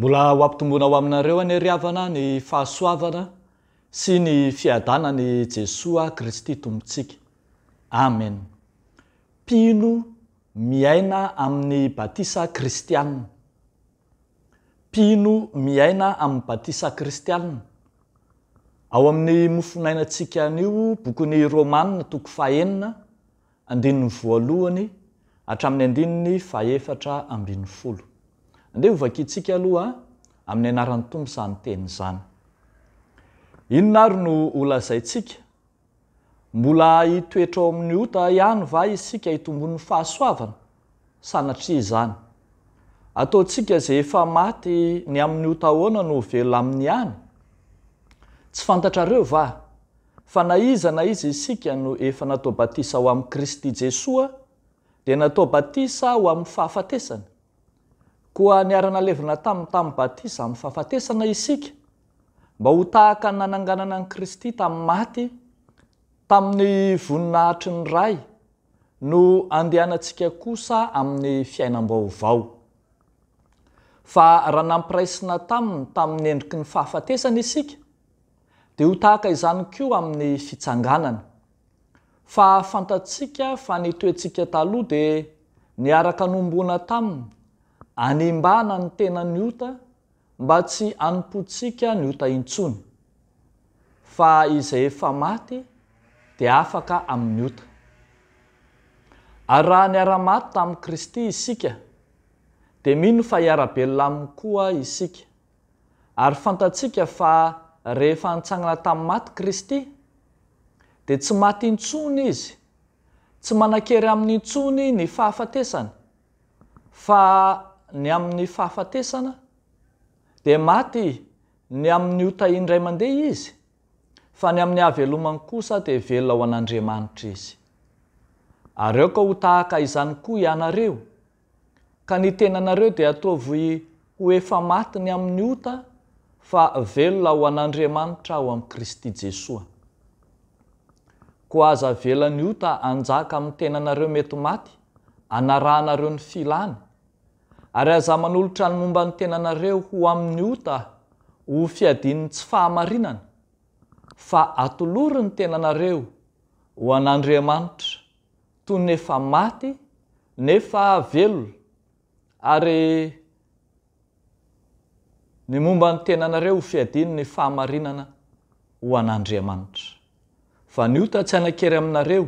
Mbola ho ampitombona ho aminareo any riavana ny fahasoavana sy ny fiadanany Jesoa Kristy tompontsika. Amen. Mpino miaina amin'ny batisa kristianina. Mpino miaina amin'ny batisa kristianina. Ao amin'ny mofonainantsika anio bokin'ny Romanina toko 9 andininy voalohany hatramin'ny andininy 4:20. Andeha hovakitsika aloha amin'ny anaran'ny Tompo izany teny izany. Inona ary no holazaintsika? Mbola hitoetra ao amin'ny ota ihany va isika hitombon'ny fahasoavana? Sanatria izany. Ataontsika izay efa maty ny amin'ny ota ahoana no velona amin'ny ihany? Tsy fantatrareo va? Fa na iza isika no efa natao batisa ho amin'ny Kristy Jesoa dia natao batisa ho amin'ny fahafatesana. Koa niarana levina tamin'ny batisa amin'ny fahafatesana isika, mba ho tahaka ny nananganana an'i Kristy tamin'ny maty, tamin'ny voninahitry ny ray, no andehanantsika kosa amin'ny fiainam-baovao. Fa raha nampiraisina tamin'ny endriky ny fahafatesana isika, dia ho tahaka izany koa amin'ny fitsanganana. Fa fantatsika fa ny toetsika taloha dia niaraka nombona taminy, animbana ny tena ny ota mba tsy hanompotsika ny ota intsony. Fa izay efa maty dia afaka amin'ny ota. Ary raha niara-maty tamin'i Kristy isika, dia mino fa hiara-belona aminy koa isika. Ary fantatsika fa rehefa nitsangana tamin'ny maty Kristy, dia tsy maty intsony izy, tsy manakery amin'ny intsony ny fahafatesana, fa ny amin'ny fahafatesana dia maty ny amin'ny ota indray mandeha izy, fa ny amin'ny havelomany kosa dia velona ho an'Andriamanitra izy. Ary eo ka ho tahaka izany koa ianareo, ka ny tenanareo dia ataovy ho efa maty ny amin'ny ota, fa velona ho an'Andriamanitra ho amin'ny Kristy Jesoa. Koa aza velona ny ota anjaka amin'ny tenanareo mety maty, anarahanareo ny filany, ary aza manolotra ny momba ny tenanareo ho amin'ny ota ho fiadin'ny tsy fahamarinana, fa atolory ny tenanareo ho an'Andriamanitra toy ny efa maty nefa velona, ary ny momba ny tenanareo ho fiadin'ny fahamarinana ho an'Andriamanitra. Fa ny ota tsy hanakery aminareo,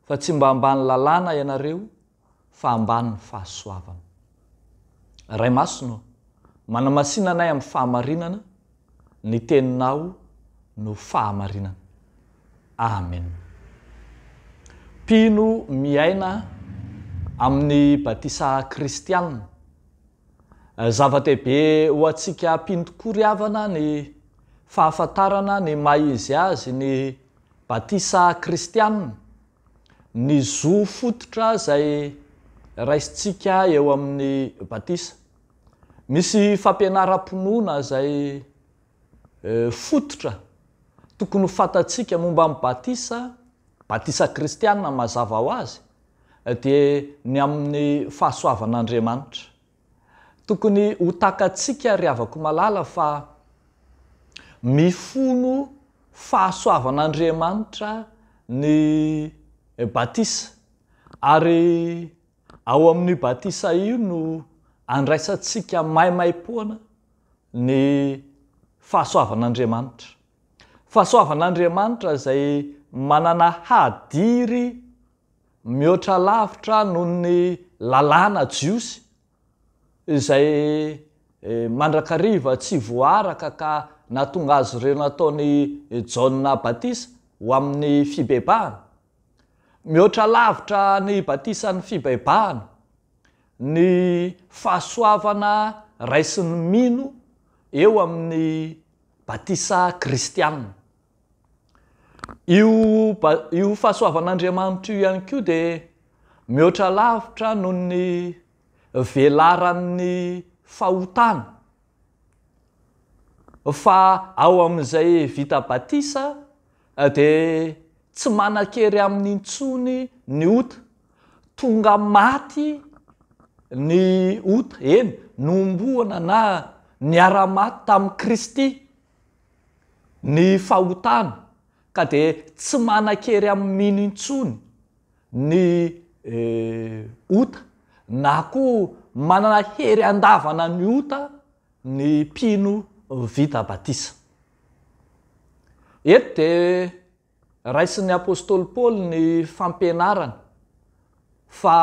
fa tsy mba ambany lalàna ianareo, fa ambany fahasoavana. Ray masino, manamasinanay amin'ny fahamarinana, ny teninao no fahamarinana. Amen. Mpino miaina amin'ny batisa kristianina. Zava-dehibe ho antsika mpino tokoa ry havana ny fahafantarana ny maha izy azy ny batisa kristianina, ny zo fototra izay raisintsika eo amin'ny batisa. Misy fampianaram-ponoana izay fototra tokony ho fantatsika momba amin'ny batisa kristianina mazava ho azy, dia ny amin'ny fahasoavan'Andriamanitra. Tokony ho takatsika ry havako malala fa mifono fahasoavan'Andriamanitra ny batisa, ary ao amin'ny batisa io no andraisantsika maimaim-poana ny fahasoavan'Andriamanitra. Fahasoavan'Andriamanitra izay manana hadiry mihoatra lavitra noho ny lalàna jiosy, izay mandrakariva tsy voaraka ka nahatonga azy ireo nataony Jaona batisa ho amin'ny fibebahana. Mihoatra lavitra ny batisa ny fibebahana, ny fahasoavana raisin'ny mino eo amin'ny batisa kristianina. Io fahasoavan'Andriamanitra io ihany koa dia mihoatra lavitra noho ny velaran'ny fahotana. Fa ao amin'izay vita batisa dia tsy manakery amin'ny intsony ny ota, tonga maty ny ota, nomboana na niara-maty tamin'i Kristy ny fahotana ka dia tsy manan-kery amin'ny mino intsony ny ota na koa manana hery andavana ny ota ny mpino vita batisa. Eto dia raisin'ny apôstôly Paoly ny fampianarana fa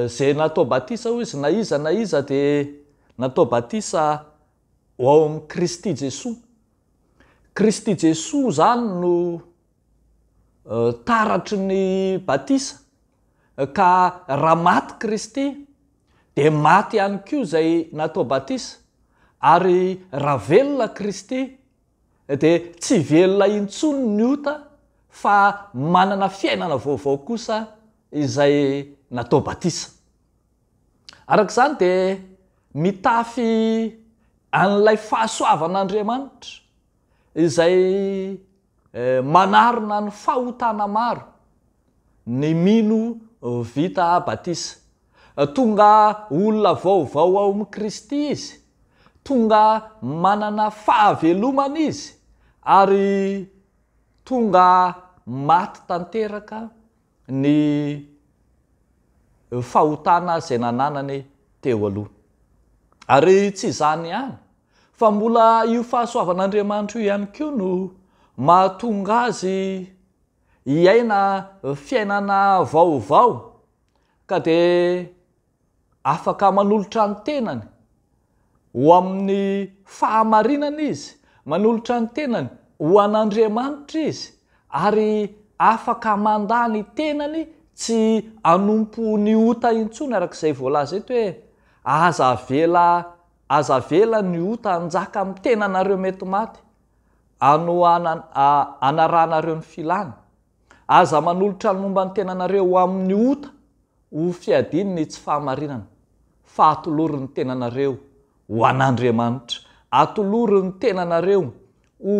zay natao batisa ho izy na iza dia natao batisa ho ao amin'ny Kristy Jesoa. Kristy Jesoa zany no taratry ny batisa, ka raha maty Kristy dia maty ihany koa zay natao batisa, ary raha velona Kristy dia tsy velona intsony ny ota fa manana fiainana vaovao kosa izay natao batisa. Arak'izany dia mitafy an'ilay fahasoavan'Andriamanitra izay manarona ny fahotana maro ny mino vita batisa. Tonga olona vaovao ao amin'ny Kristy izy, tonga manana fahavelomana izy, ary tonga maty tanteraka ny fahotana izay nananany teo aloha. Ary tsy izany ihany fa mbola io fahasoavan'Andriamanitra io ihany koa no mahatonga azy hiaina fiainana vaovao, ka dia afaka manolotra ny tenany ho amin'ny fahamarinana izy, manolotra ny tenany ho an'Andriamanitra izy, ary afaka mandany tenany tsy anompo ny ota intsony, arak'izay voalaza eto hoe aza vela ny ota hanjaka amin'ny tenanareo mety maty anaranareo ny filany. Aza manolotra ny momba ny tenanareo ho amin'ny ota ho fiadiny ny tsy fahamarinana, fa atolory ny tenanareo ho an'Andriamanitra, atolory ny tenanareo ho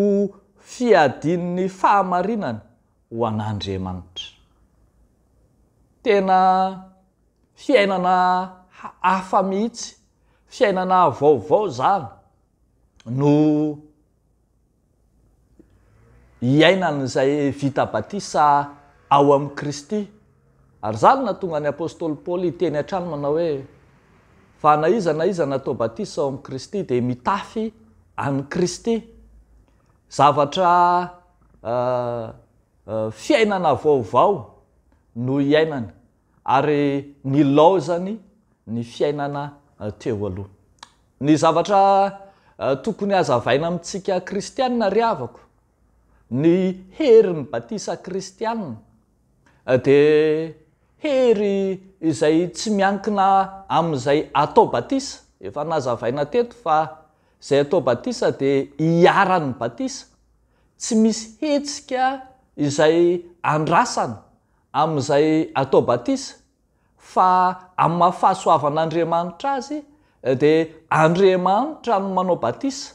fiadin'ny fahamarinana ho an'Andriamanitra. Tena fiainana hafa mihitsy, fiainana vaovao zany no hiainan'izay vita batisa ao amin'ny Kristy. Ary zany nahatonga ny apôstôly Paoly teny hatrany manao hoe fa na iza natao batisa ao amin'ny Kristy dia mitafy an'i Kristy. Zavatra fiainana vaovao no hiainany, ary ny laozany ny fiainana teo aloha. Ny zavatra tokony hazavaina amintsika kristianina ry havako, ny herin'ny batisa kristianina dia hery izay tsy miankina amin'izay atao batisa. Efa nazavaina teto fa izay atao batisa dia hiaran'ny batisa, tsy misy hetsika izay andrasana amin'izay atao batisa, fa amin'ny mahafahasoavan'Andriamanitra azy dia Andriamanitra no manao batisa,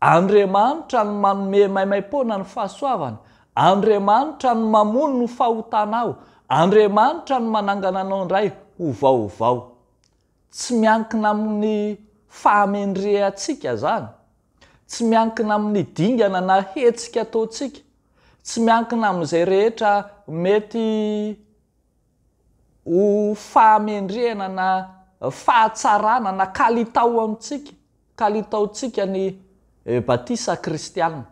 Andriamanitra no manome maimai-poana ny fahasoavana, Andriamanitra no mamono ny fahotana ao, Andriamanitra no manangana anao indray ho vaovao. Tsy miankina amin'ny fahamendrehantsika zany, tsy miankina amin'ny dingana na hetsika ataontsika, tsy miankina amin'izay rehetra mety ho fahamendrehana na fahatsarana na kalitao amintsika, kalitaontsika ny batisa kristianina,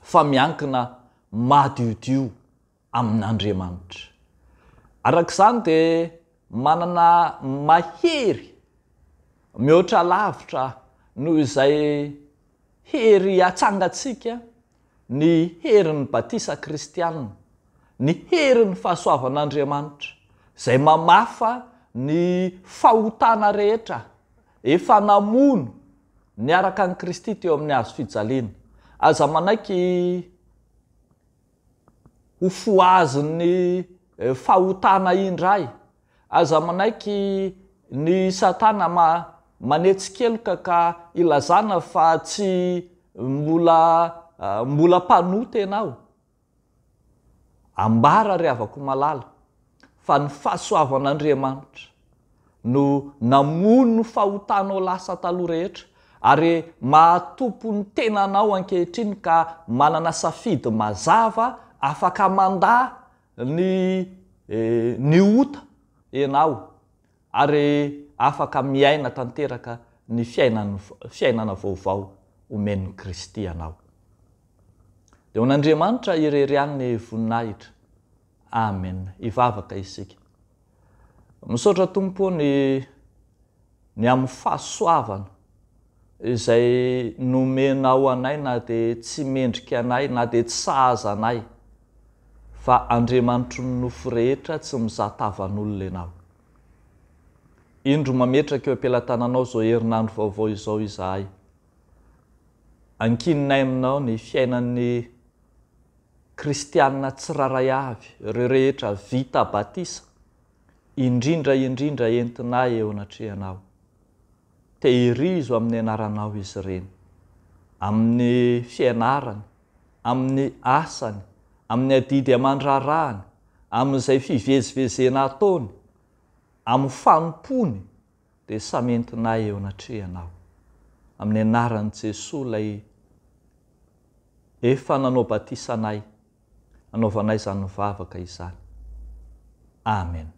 fa miankina madiodio amin'Andriamanitra. Arak'izany dia manana mahery mihoatra lavitra noho izay hery atsangatsika ny herin'ny batisa kristianina, ny herin'ny fahasoavan'Andriamanitra izay mamafa ny fahotana rehetra efa namono niaraka an'i Kristy teo amin'ny hazo fijaliana. Aza manaiky ho foazin'ny fahotana indray, aza manaiky ny satana manetsikeloka ka ilazana fa tsy mbola mpanoty ianao. Ambara ry havako malala fa ny fahasoavan'Andriamanitra no namono ny fahotanao lasa taloha rehetra, ary mahatompo ny tenanao ankehitriny ka manana safidy mazava afaka manda ny ota ianao ary afaka miaina tanteraka ny fiainana vaovao omen'ny Kristy ianao. Dia hoan'Andriamanitra irery any ny voninahitra. Amen. Ivavaka isika. Misaotra Tompo ny amin'ny fahasoavana izay nomenao anay, na dia tsy mendrika anay na dia tsy sahaza anay, fa Andriamanitro ny nofo rehetra, tsy mizatavan'olona ianao. Indro mametraka eo am-pelantananao zao herinandro vaovao izao izahay. Ankininay aminao ny fiainan'ny kristianina tsiraray avy, ireo rehetra vita batisa, indrindra entinay eo anatrehanao. Tehirizo amin'ny anaranao izy ireny, amin'ny fianarany, amin'ny asany, amin'ny adidy aman-drarahany, amin'izay fivezivezena ataony, amin'ny fanompony, dia samy entinay eo anatrehanao. Amin'ny anaran'i Jesosy ilay efa nanao batisanay, anaovanay izany mivavaka izany. Amen.